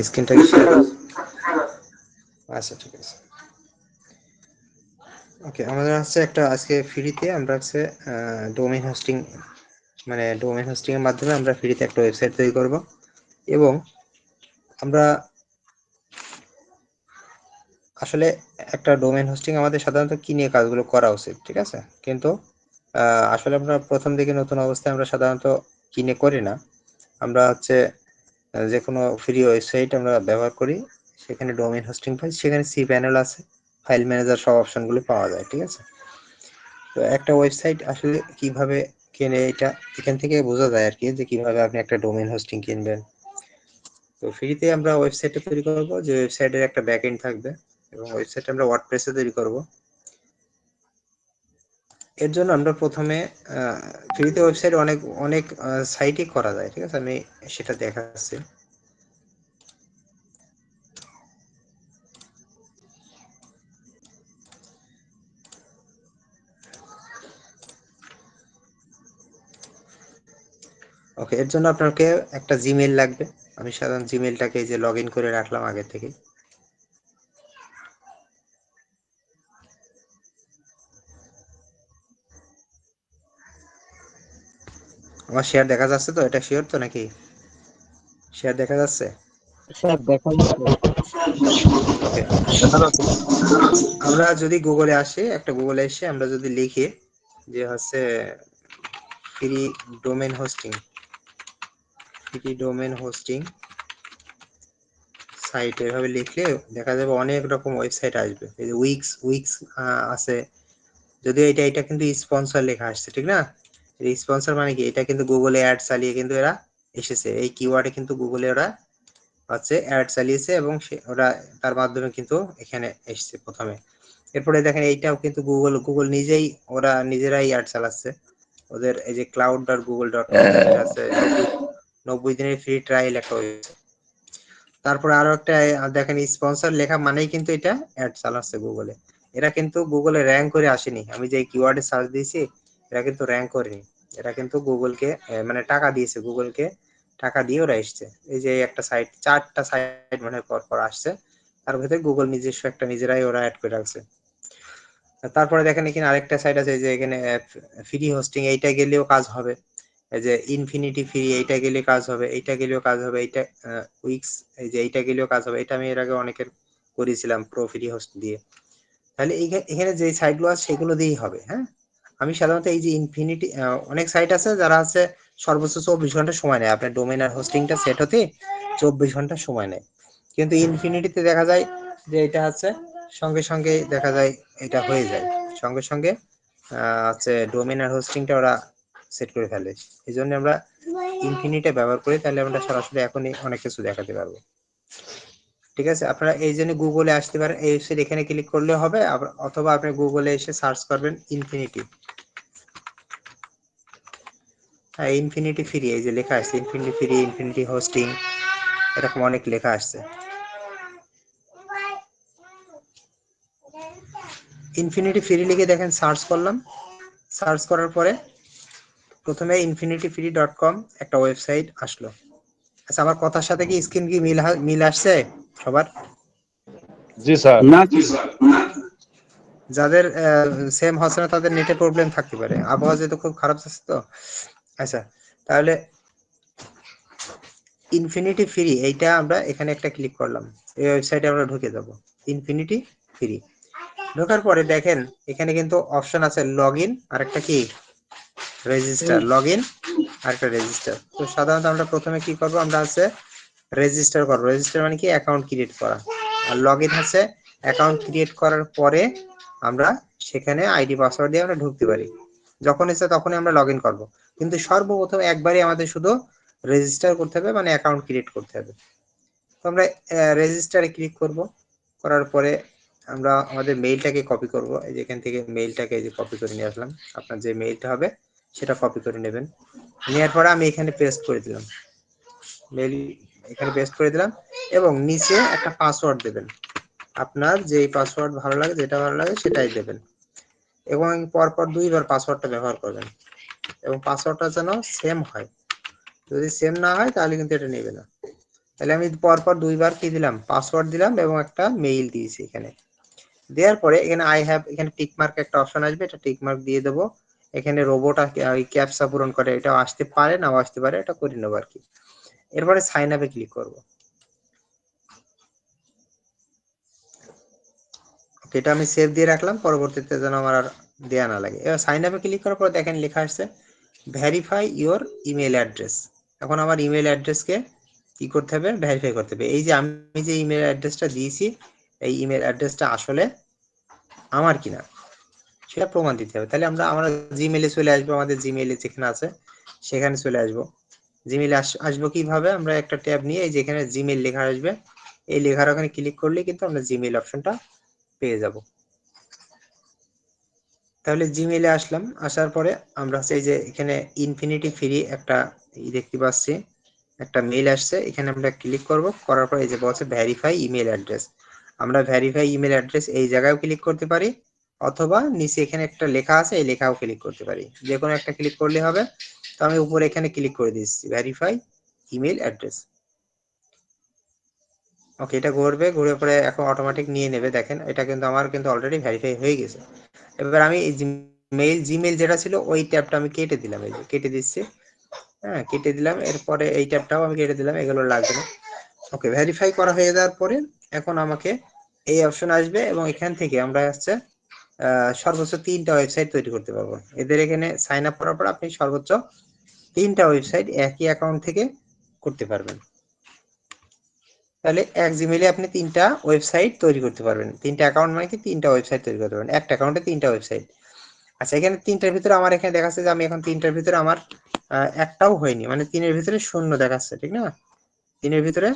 স্ক্রিনটা শেয়ার। আচ্ছা ঠিক আছে। ওকে, আমাদের আছে একটা আজকে ফ্রিতে আমরা আছে ডোমেইন হোস্টিং, মানে ডোমেইন হোস্টিং এর মাধ্যমে আমরা ফ্রিতে একটা ওয়েবসাইট তৈরি করব, এবং আমরা আসলে একটা ডোমেইন হোস্টিং আমাদের সাধারণত কি নিয়ে কাজগুলো করা উচিত, ঠিক আছে? কিন্তু আসলে আমরা প্রথম দিকে নতুন অবস্থায় আমরা সাধারণত কিনে করি না, আমরা হচ্ছে যে কোনো ফ্রি ওয়েবসাইট আমরা ব্যবহার করি, সেখানে ডোমেইন হোস্টিং পাই, সেখানে সি প্যানেল আছে, ফাইল ম্যানেজার, সব অপশনগুলো পাওয়া যায়, ঠিক আছে? তো একটা ওয়েবসাইট আসলে কিভাবে কেনে, এটা এখান থেকে বোঝা যায় আর কি, যে কিভাবে আপনি একটা ডোমেইন হোস্টিং কিনবেন। তো ফ্রিতে আমরা ওয়েবসাইটটা তৈরি করব, যে ওয়েবসাইটের একটা ব্যাকএন্ড থাকবে, এবং ওয়েবসাইট আমরা ওয়ার্ডপ্রেসে তৈরি করব। এর জন্য আমরা প্রথমে ফ্রিতে ওয়েবসাইট অনেক অনেক সাইটই করা যায়, ঠিক আছে? আমি সেটা দেখাচ্ছি। ওকে, এর জন্য আপনাকে একটা জিমেইল লাগবে। আমি সাধারণ জিমেইলটাকে যে লগ ইন করে রাখলাম আগে থেকে। আমার শেয়ার দেখা যাচ্ছে তো? এটা শিওর তো নাকি? শেয়ার দেখা যাচ্ছে? স্যার দেখা যাচ্ছে। ওকে, আমরা যদি গুগলে আসি, একটা গুগলে এসে আমরা যদি লিখি যে হচ্ছে free domain hosting, free domain hosting site, এভাবে লিখলে দেখা যাবে অনেক রকম ওয়েবসাইট আসবে। এই যে উইক্স উইক্স আছে, যদিও এটা কিন্তু স্পন্সর লেখা আসছে, ঠিক না? স্পন্সর মানে কি, এটা কিন্তু গুগলে অ্যাড চালিয়ে কিন্তু এরা এসেছে, এই কিওয়ার্ডে কিন্তু গুগলে ওরা হচ্ছে অ্যাড চালিয়েছে, এবং ওরা তার মাধ্যমে কিন্তু এখানে এসেছে প্রথমে। এরপরে দেখেন এইটাও কিন্তু গুগল নিজেই, ওরা নিজেরাই অ্যাড চালাচ্ছে। ওদের এই যে cloud.google.com, এটা আছে 90 দিনের ফ্রি ট্রায়াল একটা ওয়েবসাইট। তারপরে আরো একটা দেখেন, স্পন্সর লেখা মানেই কিন্তু এটা অ্যাড চালাচ্ছে গুগলে। এরা কিন্তু গুগলে র্যাঙ্ক করে আসেনি, আমি যে কিওয়ার্ডে সার্চ দিয়েছি, এরা কিন্তু র্যাঙ্ক করেনি। এরা কিন্তু গুগলকে মানে টাকা দিয়েছে, গুগলকে টাকা দিয়ে ওরা এসছে। এই যে একটা সাইট, 4টা সাইট মানে পর পর আসছে, তার ভিতরে গুগল নিজস্ব একটা নিজেরাই ওরা অ্যাড করে রাখছে। তারপরে দেখেন এখানে আরেকটা সাইট আছে, যে এখানে ফ্রি হোস্টিং, এইটা গেলেও কাজ হবে। এই যে ইনফিনিটি ফ্রি, এইটা গেলে কাজ হবে, এইটা গেলেও কাজ হবে, এইটা উইক্স, এই যে এইটা গেলেও কাজ হবে। এটা আমি এর আগে অনেকের করেছিলাম প্রো ফ্রি হোস্ট দিয়ে। তাহলে এখানে যে সাইটগুলো আছে সেগুলো দিয়েই হবে, হ্যাঁ? আমি সাধারণত এই যে ইনফিনিটি, অনেক সাইট আছে যারা আছে সর্বোচ্চ 24 ঘন্টা সময় নেয় আপনার ডোমেইন আর হোস্টিংটা সেট হতে, 24 ঘন্টা সময় নেয়। কিন্তু ইনফিনিটিতে দেখা যায় যে এটা আছে সঙ্গে সঙ্গে দেখা যায়, এটা হয়ে যায় সঙ্গে সঙ্গে, হচ্ছে ডোমেইন আর হোস্টিংটা ওরা সেট করে ফেলে। এই জন্য আমরা ইনফিনিটি ব্যবহার করি, তাহলে আমরা সরাসরি এখনই অনেক কিছু দেখাতে পারবো। ঠিক আছে, আপনারা এই জন্য গুগলে আসতে পারেন, এই ওয়েবসাইট এখানে ক্লিক করলে হবে, অথবা আপনি গুগলে এসে সার্চ করবেন ইনফিনিটি। হ্যাঁ, ইনফিনিটি ফ্রি, এই যে লেখা আছে ইনফিনিটি ফ্রি, ইনফিনিটি হোস্টিং, এরকম অনেক লেখা আসছে। ইনফিনিটি ফ্রি লিখে দেখেন সার্চ করলাম, সার্চ করার পরে প্রথমে infinityfree.com একটা ওয়েবসাইট আসলো। আচ্ছা, আমার কথার সাথে কি স্ক্রিন কি মিল আসছে সবার? জি স্যার। না যাদের সেম হচ্ছে না তাদের নেটে প্রবলেম থাকতে পারে, আবহাওয়া যেহেতু খুব খারাপ আছে তো। আচ্ছা, তাহলে ইনফিনিটি ফ্রি, এইটা আমরা এখানে একটা ক্লিক করলাম, এই ওয়েবসাইটে আমরা ঢুকে যাব। ইনফিনিটি ফ্রি ঢোকার পরে দেখেন এখানে কিন্তু অপশন আছে লগ ইন, আর একটা কি রেজিস্টার। লগ ইন আর একটা রেজিস্টার। তো সাধারণত আমরা প্রথমে কি করব, আমরা আছে রেজিস্টার করব। রেজিস্টার মানে কি, অ্যাকাউন্ট ক্রিয়েট করা। আর লগ ইন হচ্ছে অ্যাকাউন্ট ক্রিয়েট করার পরে আমরা সেখানে আইডি পাসওয়ার্ড দিয়ে আমরা ঢুকতে পারি, যখন ইচ্ছা তখনই আমরা লগ ইন করবো। কিন্তু সর্বপ্রথম একবারই আমাদের শুধু রেজিস্টার করতে হবে, মানে অ্যাকাউন্ট ক্রিয়েট করতে হবে। তো আমরা রেজিস্টারে ক্লিক করব, করার পরে আমরা আমাদের মেইলটাকে কপি করব। এই যে এখান থেকে মেইলটাকে এই যে কপি করে নিয়ে আসলাম, আপনার যে মেইলটা হবে সেটা কপি করে নেবেন। নেওয়ার পরে আমি এখানে পেস্ট করে দিলাম, মেইল এখানে পেস্ট করে দিলাম, এবং নিচে একটা পাসওয়ার্ড দেবেন। আপনার যে পাসওয়ার্ড ভালো লাগে, যেটা ভালো লাগে সেটাই দেবেন, এবং পরপর 2বার পাসওয়ার্ডটা ব্যবহার করবেন, এবং পাসওয়ার্ডটা যেন সেম হয়। যদি সেম না হয় তাহলে কিন্তু এটা নেবে না। তাহলে আমি পরপর দুইবার কি দিলাম, পাসওয়ার্ড দিলাম এবং একটা মেইল দিয়েছি এখানে। দেওয়ার পরে এখানে আই হ্যাভ, এখানে টিক মার্ক একটা অপশন আসবে, এটা টিক মার্ক দিয়ে দেবো। এখানে রোবট ক্যাপচা পূরণ করে, এটা আসতে পারে নাও আসতে পারে, এটা করে নেবো আর কি। এরপরে সাইন আপে ক্লিক করবো। এটা আমি সেভ দিয়ে রাখলাম, পরবর্তীতে যেন আমার আর দেয়া না লাগে। এবার সাইন আপে ক্লিক করার পর দেখেন লেখা আসছে ভেরিফাই ইওর ইমেল অ্যাড্রেস। এখন আমার ইমেল অ্যাড্রেসকে কি করতে হবে, ভেরিফাই করতে হবে। এই যে আমি যে ইমেল অ্যাড্রেসটা দিয়েছি, এই ইমেল অ্যাড্রেসটা আসলে আমার কিনা সেটা প্রমাণ দিতে হবে। তাহলে আমরা জিমেইলে চলে আসবো, আমাদের জিমেইলে যেখানে আছে সেখানে চলে আসবো। জিমেইলে আসবো কিভাবে, আমরা একটা ট্যাব নিয়ে এই যেখানে জিমেইল লেখা আসবে, এই লেখার ওখানে ক্লিক করলে কিন্তু আমরা জিমেইল অপশনটা পেয়ে যাব। তাহলে জিমেইলে আসলাম, আসার পরে আমরা এই যে এখানে ইনফিনিটি ফ্রি একটা দেখতে পাচ্ছি, একটা মেইল আসছে, এখানে আমরা ক্লিক করব। করার পর এই যে বলছে ভেরিফাই ইমেল অ্যাড্রেস, আমরা ভেরিফাই ইমেল অ্যাড্রেস এই জায়গায়ও ক্লিক করতে পারি, অথবা নিচে এখানে একটা লেখা আছে এই লেখাও ক্লিক করতে পারি, যে কোনো একটা ক্লিক করলে হবে। তো আমি উপরে এখানে ক্লিক করে দিচ্ছি ভেরিফাই ইমেল অ্যাড্রেস। ওকে, এটা ঘুরবে, ঘুরে পরে এখন অটোমেটিক নিয়ে নেবে। দেখেন এটা কিন্তু আমার কিন্তু অলরেডি ভেরিফাই হয়ে গেছে। এবার আমি জিমেইল যেটা ছিল ওই ট্যাবটা আমি কেটে দিলাম, এই যে কেটে দিচ্ছি। হ্যাঁ, কেটে দিলাম। এরপরে এই ট্যাবটাও আমি কেটে দিলাম, এগুলো লাগবে না। ওকে, ভেরিফাই করা হয়ে যাওয়ার পরে এখন আমাকে এই অপশন আসবে এবং এখান থেকে আমরা হচ্ছে সর্বোচ্চ 3টা ওয়েবসাইট তৈরি করতে পারবো। এদের এখানে সাইন আপ করার পর আপনি সর্বোচ্চ 3টা ওয়েবসাইট একই অ্যাকাউন্ট থেকে করতে পারবেন। তাহলে এক জিমেইলে আপনি 3টা ওয়েবসাইট তৈরি করতে পারবেন। 3টা অ্যাকাউন্ট মানে কি 3টা ওয়েবসাইট তৈরি করতে পারবেন, একটা অ্যাকাউন্টে 3টা ওয়েবসাইট। আচ্ছা, এখানে 3টার ভিতরে আমার এখানে দেখাচ্ছে যে আমি এখন 3টার ভিতরে আমার একটাও হয়নি, মানে 3-এর ভিতরে শূন্য দেখাচ্ছে, ঠিক না? 3-এর ভিতরে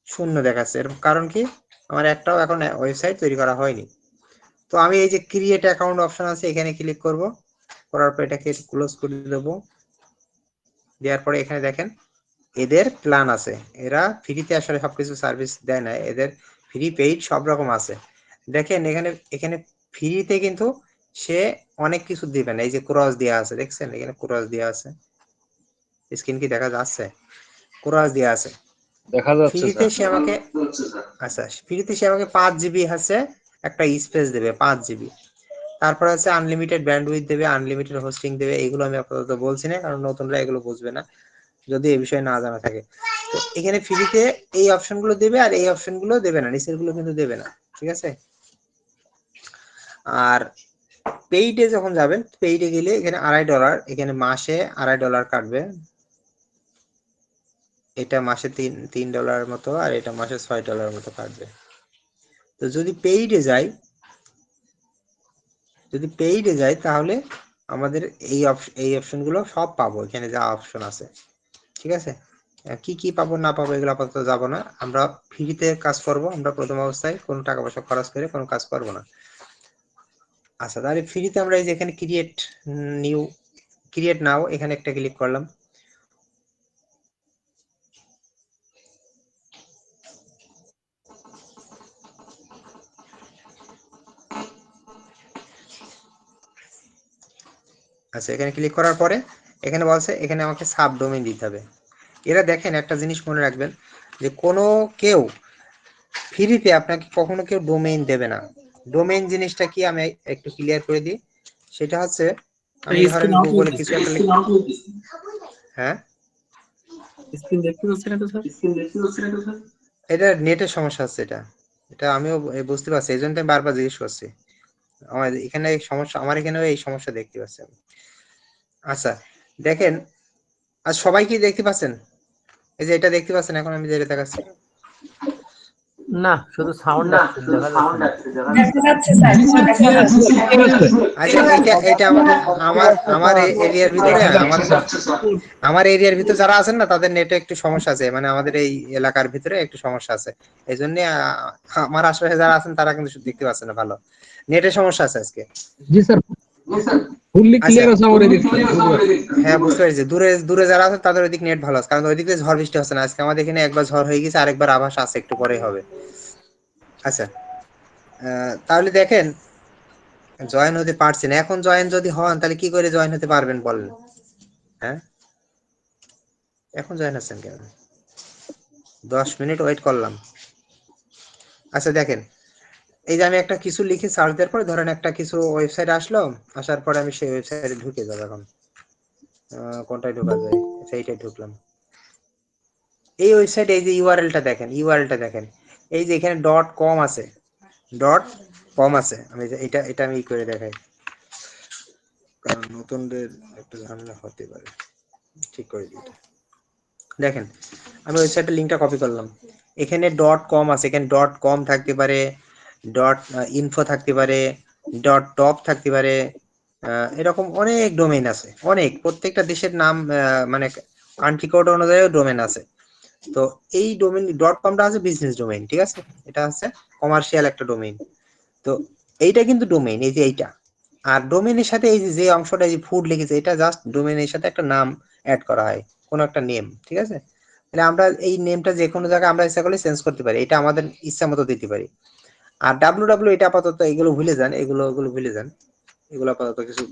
শূন্য দেখাচ্ছে, এর কারণ কি আমার একটাও এখন ওয়েবসাইট তৈরি করা হয়নি। তো আমি এই যে ক্রিয়েট অ্যাকাউন্ট অপশন আছে এখানে ক্লিক করব, করার পর এটাকে ক্লোজ করে দেব। দেওয়ার পরে এখানে দেখেন এদের প্ল্যান আছে, এরা ফ্রিতে আসলে সবকিছু সার্ভিস দেয় না, এদের ফ্রি পেইড সব রকম আছে। দেখেন এখানে এখানে ফ্রিতে কিন্তু সে অনেক কিছু দিবে না। এই যে ক্রস দেওয়া আছে, দেখছেন এখানে ক্রস দেওয়া আছে, স্ক্রিন কি দেখা যাচ্ছে? ক্রস দেওয়া আছে। দেখা যাচ্ছে ফ্রিতে স্যার। সে আমাকে, আচ্ছা ফ্রিতে সে আমাকে 5 জিবি আছে একটা স্পেস দেবে, 5 জিবি। তারপর আছে আনলিমিটেড ব্যান্ডউইথ দেবে, আনলিমিটেড হোস্টিং দেবে। এগুলো আমি আপাতত বলছি না, কারণ নতুনরা এগুলো বুঝবে না যদি এই বিষয়ে না জানা থাকে। তো এখানে ফ্রিতে এই অপশনগুলো দেবে আর এই অপশনগুলো দেবে না, নিচের গুলো কিন্তু দেবে না, ঠিক আছে? আর পেইডে যখন যাবেন, পেইডে গেলে এখানে $2.5, এখানে মাসে $2.5 কাটবে। এটা মাসে $3 মতো, আর এটা মাসে $6 মতো কাটবে। তো যদি পেইডে যাই তাহলে আমাদের এই অপশন গুলো সব পাবো, এখানে যা অপশন আছে, ঠিক আছে? কি কি পাবো না পাবো এগুলো আপাতত যাবো না, আমরা ফ্রিতে কাজ করব। আমরা প্রথম অবস্থায় কোনো টাকা পয়সা খরচ করে কোনো কাজ করবো না। আচ্ছা, তাহলে ফ্রিতে আমরা এই যে এখানে ক্রিয়েট নাও এখানে একটা ক্লিক করলাম। আচ্ছা, এখানে ক্লিক করার পরে এখানে বলছে এখানে আমাকে সাবডোমেইন দিতে হবে। এরা দেখেন একটা জিনিস মনে রাখবেন যে কোনো কেউ ফ্রিতে আপনাকে কখনো কেউ ডোমেইন দেবে না। ডোমেইন জিনিসটা কি আমি একটু ক্লিয়ার করে দিই। সেটা হচ্ছে আমি ধরেন স্ক্রিন আউট হয়ে গুগলে গেছে। কিছু একটা হ্যাঁ, স্ক্রিন দেখতে পাচ্ছেন না তো স্যার? এটা নেটের সমস্যা হচ্ছে, এটা এটা আমিও বুঝতে পারছি, এই জন্য আমি বারবার জিজ্ঞেস করছি। আমার এখানে এই সমস্যা, আমার এখানেও এই সমস্যা দেখতে পাচ্ছি আমি। আচ্ছা দেখেন, আর সবাই কি দেখতে পাচ্ছেন? এই যে এটা দেখতে পাচ্ছেন এখন আমি যেটা দেখাচ্ছি? না, শুধু সাউন্ড আসছে, দেখা যাচ্ছে না। দেখা যাচ্ছে স্যার, দেখা যাচ্ছে। আচ্ছা, এটা আমার আমার এরিয়ার ভিতরে আমার এরিয়ার ভিতরে যারা আছেন না তাদের নেটে একটু সমস্যা আছে, মানে আমাদের এই এলাকার ভিতরে একটু সমস্যা আছে। এই জন্য আমার আশেপাশে যারা আছেন তারা কিন্তু দেখতে পাচ্ছেন না, ভালো নেটের সমস্যা আছে আজকে। জি স্যার, ফুললি আচ্ছা, ক্লিয়ার আছে আমার এদিক থেকে। হ্যাঁ বুঝতে পেরেছি। দূরে দূরে যারা আছে তাদের ওইদিক নেট ভালো আছে, কারণ ওইদিকে ঝড় বৃষ্টি হচ্ছে না আজকে। আমাদের এখানে একবার ঝড় হয়ে গেছে, আরেকবার আভাস আছে, একটু পরে হবে। আচ্ছা, তাহলে দেখেন জয়েন হতে পারছেন। এখন জয়েন যদি হন তাহলে কি করে জয়েন হতে পারবেন বলেন? হ্যাঁ, এখন জয়েন হচ্ছেন কেন? 10 মিনিট ওয়েট করলাম। আচ্ছা দেখেন, এই যে আমি একটা কিছু লিখে সার্চ দেওয়ার পরে ধরেন একটা কিছু ওয়েবসাইট আসলো, আসার পরে আমি সেই ওয়েবসাইটে ঢুকে যাব। এখন কোনটায় ঢোকা যায়, সেইটাই ঢুকলাম। এই ওয়েবসাইটে এই যে ইউআরএলটা দেখেন, এই যে এখানে .com আছে, .com আছে। আমি এটা আমি করে দেখাই, কারণ নতুনদের একটু ঝামেলা হতে পারে। ঠিক করে দিই। দেখেন আমি ওয়েবসাইটের লিংকটা কপি করলাম, এখানে .com আছে, এখানে .com থাকতে পারে, .info থাকতে পারে, .top থাকতে পারে, এরকম অনেক ডোমেইন আছে, অনেক, প্রত্যেকটা দেশের নাম মানে কান্ট্রি কোড অনুযায়ী ডোমেইন আছে। তো এই ডোমেইন .comটা আছে বিজনেস ডোমেইন, ঠিক আছে, এটা হচ্ছে কমার্শিয়াল একটা ডোমেইন। তো এইটা কিন্তু ডোমেইন, এই যে এইটা। আর ডোমেইনের সাথে এই যে অংশটা, এই যে ফুড লিখেছে, এটা জাস্ট ডোমেইনের সাথে একটা নাম অ্যাড করা হয়, কোনো একটা নেম, ঠিক আছে। তাহলে আমরা এই নেমটা যে কোনো জায়গায় আমরা ইচ্ছা করলে চেঞ্জ করতে পারি, এটা আমাদের ইচ্ছা মতো দিতে পারি। আর www এটা আপাতত এগুলো ভুলে যান, এগুলো ভুলে যান, এগুলো আপাতত কিছু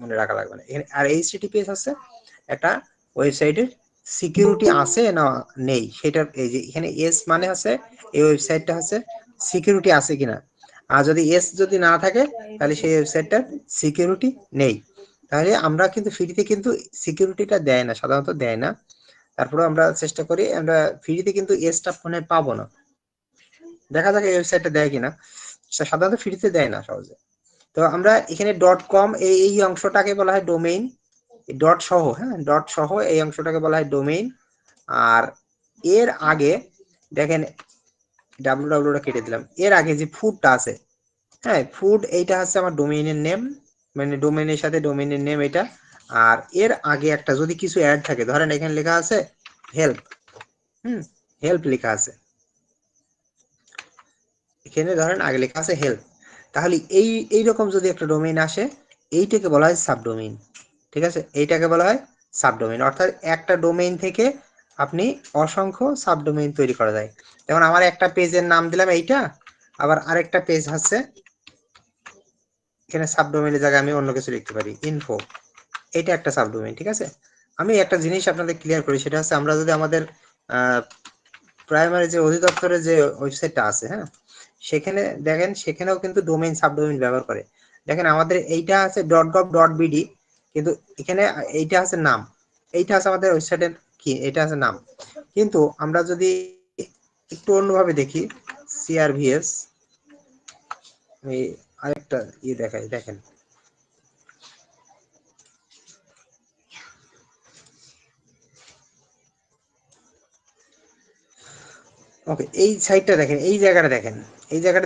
মনে রাখা লাগবে না। আর HTTPS আছে একটা ওয়েবসাইটের সিকিউরিটি আছে না নেই সেটা, এই যে এখানে এস মানে আছে এই ওয়েবসাইটটা আছে সিকিউরিটি আছে কিনা। আর যদি এস যদি না থাকে তাহলে সেই ওয়েবসাইটটার সিকিউরিটি নেই। তাহলে আমরা কিন্তু ফ্রিতে কিন্তু সিকিউরিটিটা দেয় না, সাধারণত দেয় না। তারপরে আমরা চেষ্টা করি, আমরা ফ্রিতে কিন্তু এসটা ফোনে পাবো না। দেখা যাক এই ওয়েবসাইটটা দেয় কিনা, সাধারণত ফ্রিতে দেয় না সহজে। তো আমরা এখানে .com এই অংশটাকে বলা হয় ডোমেইন, ডট সহ, হ্যাঁ ডট সহ এই অংশটাকে বলা হয় ডোমেইন। আর এর আগে দেখেন www কেটে দিলাম, এর আগে যে ফুডটা আছে, হ্যাঁ ফুড, এইটা হচ্ছে আমার ডোমেইনের নেম, মানে ডোমেইনের সাথে ডোমেইনের নেম এটা। আর এর আগে একটা যদি কিছু অ্যাড থাকে, ধরেন এখানে লেখা আছে হেল্প, হেল্প লেখা আছে এখানে, ধরেন আগে লেখা আছে হেল্প, তাহলে এইরকম যদি একটা ডোমেইন আসে, এইটাকে বলা হয় সাবডোমেইন, ঠিক আছে, এইটাকে বলা হয় সাবডোমেইন। অর্থাৎ একটা ডোমেইন থেকে আপনি অসংখ্য সাবডোমেইন তৈরি করা যায়। যেমন আমার একটা পেজের নাম দিলাম এইটা, আবার আরেকটা পেজ আছে এখানে সাবডোমেইনের জায়গায় আমি অন্য কিছু লিখতে পারি, ইনফো, এটা একটা সাবডোমেইন, ঠিক আছে। আমি একটা জিনিস আপনাদের ক্লিয়ার করি, সেটা হচ্ছে আমরা যদি আমাদের প্রাইমারি যে অধিদপ্তরের যে ওয়েবসাইটটা আছে, হ্যাঁ সেখানে দেখেন, সেখানেও কিন্তু ডোমেইন সাবডোমেইন ব্যবহার করে। দেখেন আমাদের এইটা আছে .gov.bd, কিন্তু এখানে এইটা আছে নাম, এইটা আছে আমাদের ওয়েবসাইটের কি, এটা আছে নাম। কিন্তু আমরা যদি একটু অন্যভাবে দেখি, CRVS, আমি আরেকটা দেখাই, দেখেন ওকে, এই সাইটটা দেখেন, এই জায়গাটা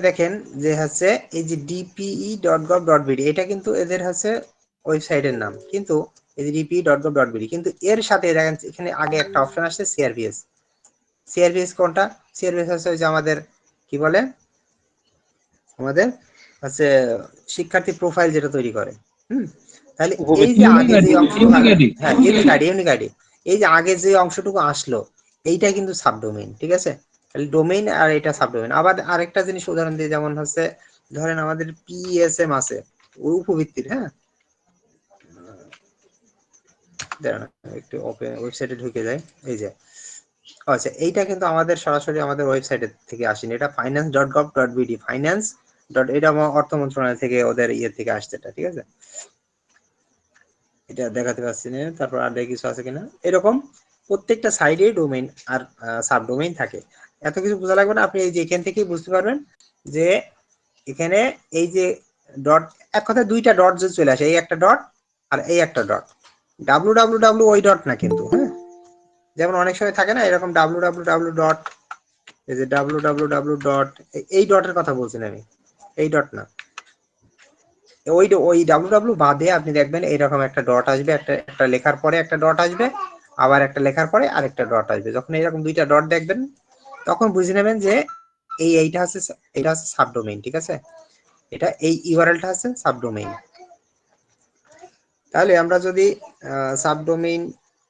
দেখেন যে হচ্ছে এই যে dpe.gov.bd, এটা কিন্তু এদের হচ্ছে ওয়েবসাইটের নাম, কিন্তু এই যে dpe.gov.bd, কিন্তু এর সাথে দেখেন এখানে আগে একটা অপশন আসছে CRVS কোনটা, CRVS হচ্ছে ওই যে আমাদের কি বলে, আমাদের হচ্ছে শিক্ষার্থী প্রোফাইল যেটা তৈরি করে। তাহলে এই যে আগে যে অংশটুকু, হ্যাঁ ইউনিক আইডি, এই যে আগে যে অংশটুকু আসলো এইটা কিন্তু সাবডোমেইন, ঠিক আছে। তাহলে ডোমেইন আর এটা সাবডোমেইন। আবার আরেকটা জিনিস উদাহরণ দিই, যেমন হচ্ছে ধরেন আমাদের PSM আছে উপভিত্তির, হ্যাঁ দাঁড়ান একটু ওপেন ওয়েবসাইটে ঢুকে যায়, এই যে আচ্ছা এইটা কিন্তু আমাদের সরাসরি আমাদের ওয়েবসাইটে থেকে আসেনি, এটা finance.gov.bd, ফাইন্যান্স ডট, এটা অর্থ মন্ত্রণালয় থেকে ওদের ইয়ে থেকে আসছে এটা, ঠিক আছে। এটা দেখাতে পাচ্ছি না, তারপর আর কিছু আছে কিনা, এরকম প্রত্যেকটা সাইডে ডোমেইন আর সাবডোমেইন থাকে। এত কিছু বোঝা লাগবে না, আপনি এই যে এখান থেকেই বুঝতে পারবেন যে এখানে এই যে ডট, এক কথায় দুইটা ডট যে চলে আসে, এই একটা ডট আর এই একটা ডট, www ওই ডট না কিন্তু, হ্যাঁ যেমন অনেক সময় থাকে না এরকম www ডট, এই যে www ডট, এই ডটের কথা বলছেন আমি, এই ডট না, ওই www বাদে আপনি দেখবেন এইরকম একটা ডট আসবে, একটা লেখার পরে একটা ডট আসবে, আবার একটা লেখার পরে আরেকটা ডট আসবে। যখন এরকম দুইটা ডট দেখবেন তখন বুঝে নেবেন যে এইটা হচ্ছে সাবডোমেইন, ঠিক আছে, এটা এই ইউআরএলটা হচ্ছে সাবডোমেইন। তাহলে আমরা যদি সাবডোমেইন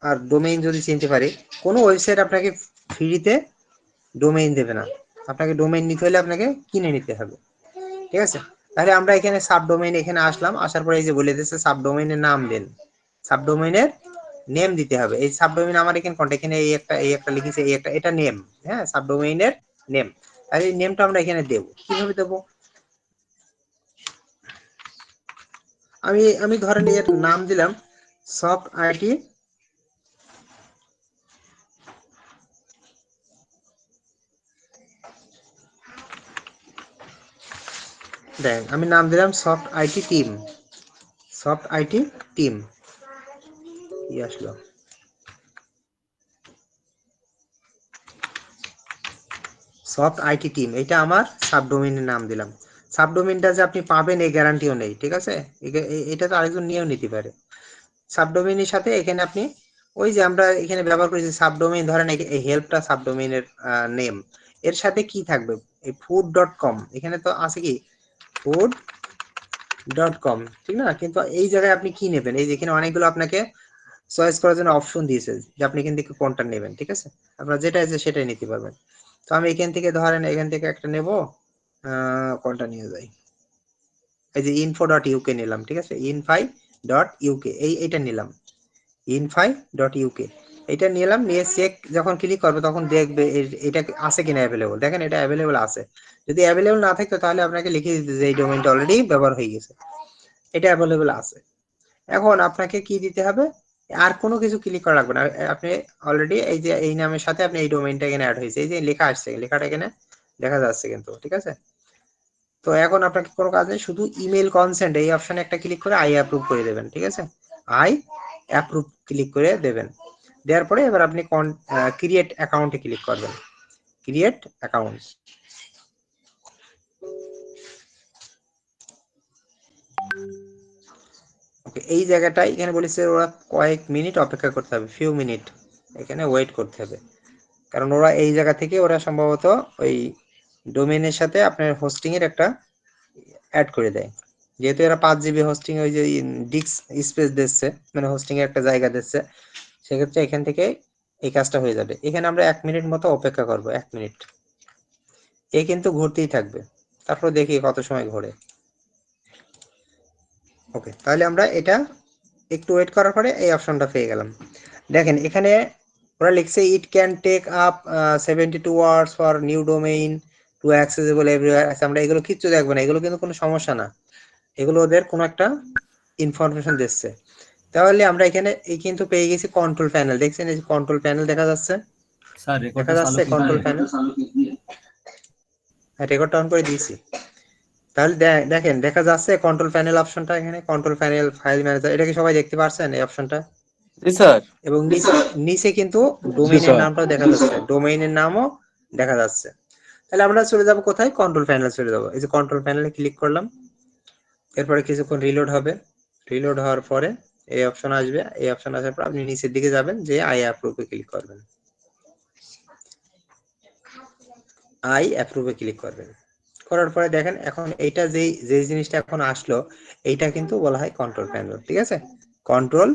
আর ডোমেইন যদি চিনতে পারি, কোনো ওয়েবসাইট আপনাকে ফ্রিতে ডোমেইন দেবে না, আপনাকে ডোমেইন নিতে হলে আপনাকে কিনে নিতে হবে, ঠিক আছে। তাহলে আমরা এখানে সাবডোমেইন এখানে আসলাম, আসার পরে এই যে বলে দিচ্ছে সাবডোমেইনের নাম দেন, সাবডোমেইনের নেম দিতে হবে। এই সাবডোমেইন আমার এখানে কোনটা, এখানে এই একটা লিখেছে, এই একটা, এটা নেম, হ্যাঁ সাবডোমেইনের নেম। আর এই নেমটা আমরা এখানে দেব, কিভাবে দেব? আমি ধরেন এর নাম দিলাম সফট আইটি দেখেন, আমি নাম দিলাম soft IT team. Soft IT team কি আসলো, সফট আইটি টিম, এটা আমার সাবডোমেইনের নাম দিলাম। সাবডোমেইনটা যে আপনি পাবেন এই গ্যারান্টিও নেই, ঠিক আছে, এটা তো আরেকজন নিয়েও নিতে পারে। সাবডোমেইনের সাথে এখানে আপনি ওই যে আমরা এখানে ব্যবহার করেছি সাবডোমেইন, ধরেন এই হেল্পটা সাবডোমেইনের নেম, এর সাথে কি থাকবে, এই food.com, এখানে তো আছে কি food.com, ঠিক না? কিন্তু এই জায়গায় আপনি কি নেবেন, এই যে এখানে অনেকগুলো আপনাকে চয়েস করার জন্য অপশন দিয়েছে যে আপনি এখান থেকে কোনটা নেবেন, ঠিক আছে, আপনার যেটা আছে সেটাই নিতে পারবেন। তো আমি এখান থেকে ধরেন এখান থেকে একটা নেব, কোনটা নিয়ে যাই, এই যে info.uk নিলাম, ঠিক আছে, infy.uk, এইটা নিলাম, infy.uk, এটা নিলাম, নিয়ে চেক যখন ক্লিক করবে তখন দেখবে এটা আছে কিনা অ্যাভেলেবল। দেখেন এটা অ্যাভেলেবল আছে, যদি অ্যাভেলেবল না থাকতো তাহলে আপনাকে লিখে দিতে যে এই ডোমেইনটা অলরেডি ব্যবহার হয়ে গেছে, এটা অ্যাভেলেবল আছে। এখন আপনাকে কি দিতে হবে, আর কোনো কিছু ক্লিক করা লাগবে না, আপনি অলরেডি এই যে এই নামের সাথে আপনি এই ডোমেইনটা এখানে অ্যাড হয়েছে, এই যে লেখা আসছে, লেখাটা এখানে দেখা যাচ্ছে কিন্তু, ঠিক আছে। তো এখন আপনাকে কোনো কাজ নেই, শুধু ইমেল কনসেন্ট এই অপশনে একটা ক্লিক করে আই অ্যাপ্রুভ করে দেবেন, ঠিক আছে, আই অ্যাপ্রুভ ক্লিক করে দেবেন। দেওয়ার পরে এবার আপনি ক্রিয়েট অ্যাকাউন্টে ক্লিক করবেন, ক্রিয়েট অ্যাকাউন্ট। ওকে, এই জায়গাটায় এখানে বলেছে ওরা কয়েক মিনিট অপেক্ষা করতে হবে, ফিউ মিনিট এখানে ওয়েট করতে হবে, কারণ ওরা এই জায়গা থেকে ওরা সম্ভবত ওই ডোমেইনের সাথে আপনার হোস্টিং এর একটা অ্যাড করে দেয়, যেহেতু এরা 5 GB হোস্টিং ওই যে ডিস্ক স্পেস দিচ্ছে, মানে হোস্টিং এর একটা জায়গা দিচ্ছে, সেক্ষেত্রে এখান থেকে এই কাজটা হয়ে যাবে। এখানে আমরা 1 মিনিট মতো অপেক্ষা করব, 1 মিনিট, এ কিন্তু ঘুরতেই থাকবে, তারপর দেখি কত সময় ঘোরে। ওকে, তাহলে আমরা এটা একটু ওয়েট করার পরে এই অপশনটা পেয়ে গেলাম। দেখেন এখানে ওরা লিখছে it can take up 72 hours for new domain to accessible everywhere. আচ্ছা, আমরা এগুলো কিচ্ছু দেখবো না, এগুলো কিন্তু কোনো সমস্যা না, এগুলো ওদের কোনো একটা ইনফরমেশন দিচ্ছে। তাহলে আমরা এখানে এই কিন্তু পেয়ে গেছি কন্ট্রোল প্যানেল, দেখছেন এই কন্ট্রোল প্যানেল দেখা যাচ্ছে, স্যার দেখা যাচ্ছে কন্ট্রোল প্যানেল, রেকর্ড অন করে দিয়েছি। তাহলে দেখেন দেখা যাচ্ছে কন্ট্রোল প্যানেল অপশনটা, এখানে কন্ট্রোল প্যানেল ফাইল ম্যানেজার, এটা কি সবাই দেখতে পাচ্ছেন এই অপশনটা? জি স্যার। এবং নিচে কিন্তু ডোমেইনের স্যার। নামটাও দেখা যাচ্ছে, ডোমেইনের নামও দেখা যাচ্ছে। তাহলে আমরা চলে যাব কোথায়, কন্ট্রোল প্যানেল চলে যাব, এই যে কন্ট্রোল প্যানেলে ক্লিক করলাম, এরপরে কিছুক্ষণ রিলোড হবে, রিলোড হওয়ার পরে এই অপশন আসবে, এই অপশন আসার পর আপনি নিচের দিকে যাবেন, যে আই অ্যাপ্রুভে ক্লিক করবেন, আই অ্যাপ্রুভে ক্লিক করবেন, করার পরে দেখেন এখন এইটা যে জিনিসটা এখন আসলো, এইটা কিন্তু বলা হয় কন্ট্রোল প্যানেল, ঠিক আছে, কন্ট্রোল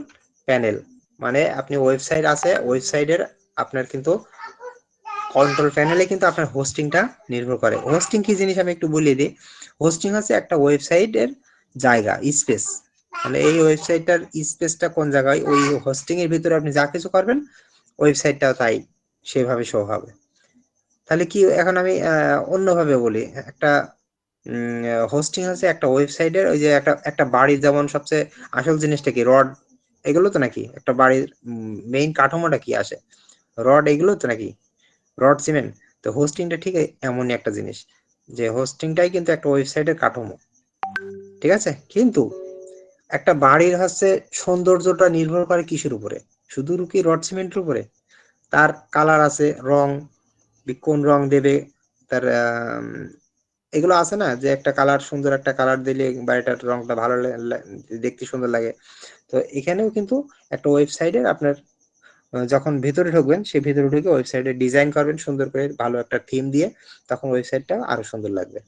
প্যানেল মানে আপনি ওয়েবসাইট আছে, ওয়েবসাইটের আপনার কিন্তু কন্ট্রোল প্যানেলে কিন্তু আপনার হোস্টিংটা নির্ভর করে। হোস্টিং কি জিনিস আমি একটু বলিয়ে দিই, হোস্টিং হচ্ছে একটা ওয়েবসাইটের জায়গা, স্পেস, মানে এই ওয়েবসাইটটার স্পেসটা কোন জায়গায়, ওই হোস্টিং এর ভিতরে আপনি যা কিছু করবেন ওয়েবসাইটটাও তাই সেভাবে শো হবে। তাহলে কি, এখন আমি অন্যভাবে বলি, একটা হোস্টিং হচ্ছে একটা ওয়েবসাইটের, ওই যে একটা বাড়ির যেমন সবচেয়ে আসল জিনিসটা কি, রড, এগুলো তো নাকি একটা বাড়ির মেইন কাঠামোটা কি আসে, রড, এগুলো তো নাকি রড সিমেন্ট। তো হোস্টিংটা ঠিক এমনই একটা জিনিস, যে হোস্টিংটাই কিন্তু একটা ওয়েবসাইটের কাঠামো, ঠিক আছে। কিন্তু একটা বাড়ির হচ্ছে সৌন্দর্যটা নির্ভর করে কিসের উপরে, শুধু কি রড সিমেন্টের উপরে? তার কালার আছে, রং, কোন রং দেবে, তার এগুলো আছে না, যে একটা কালার, সুন্দর একটা কালার দিলে বাড়িটার রংটা ভালো দেখতে সুন্দর লাগে। তো এখানেও কিন্তু একটা ওয়েবসাইটের আপনার যখন ভিতরে ঢুকবেন, সেই ভিতরে ঢুকে ওয়েবসাইটে ডিজাইন করবেন সুন্দর করে, ভালো একটা থিম দিয়ে, তখন ওয়েবসাইটটা আরো সুন্দর লাগবে।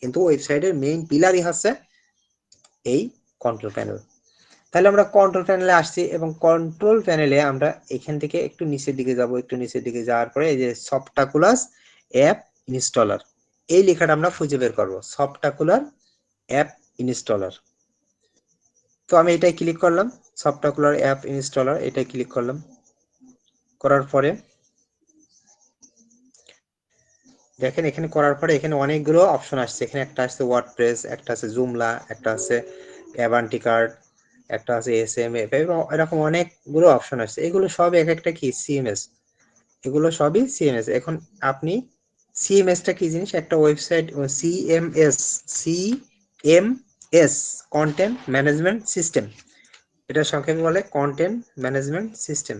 কিন্তু ওয়েবসাইটের মেইন পিলারই হচ্ছে এই কন্ট্রোল প্যানেল। তাহলে আমরা কন্ট্রোল প্যানেলে আসছি, এবং কন্ট্রোল প্যানেলে আমরা এখান থেকে একটু নিচের দিকে যাব, একটু নিচের দিকে যাওয়ার পরে এই যে সফটাকুলাস অ্যাপ ইনস্টলার, এই লেখাটা আমরা খুঁজে বের করব, সফটাকুলার অ্যাপ ইনস্টলার। তো আমি এটাই ক্লিক করলাম, সফটওয়্যার অ্যাপ ইনস্টলার, এটাই ক্লিক করলাম। করার পরে দেখেন এখানে করার পরে এখানে অনেকগুলো অপশন আসছে। এখানে একটা আছে ওয়ার্ডপ্রেস, একটা আছে জুমলা, একটা আছে অ্যাভান্টি কার্ড, একটা আছে এসএমএ, এরকম অনেকগুলো অপশন আসছে। এগুলো সব এক একটা কি সিএমএস, এগুলো সবই সিএমএস। এখন আপনি সিএমএসটা কি জিনিস? একটা website CMS, CMS content management system, এটা সংক্ষেপে বলে কন্টেন্ট ম্যানেজমেন্ট সিস্টেম,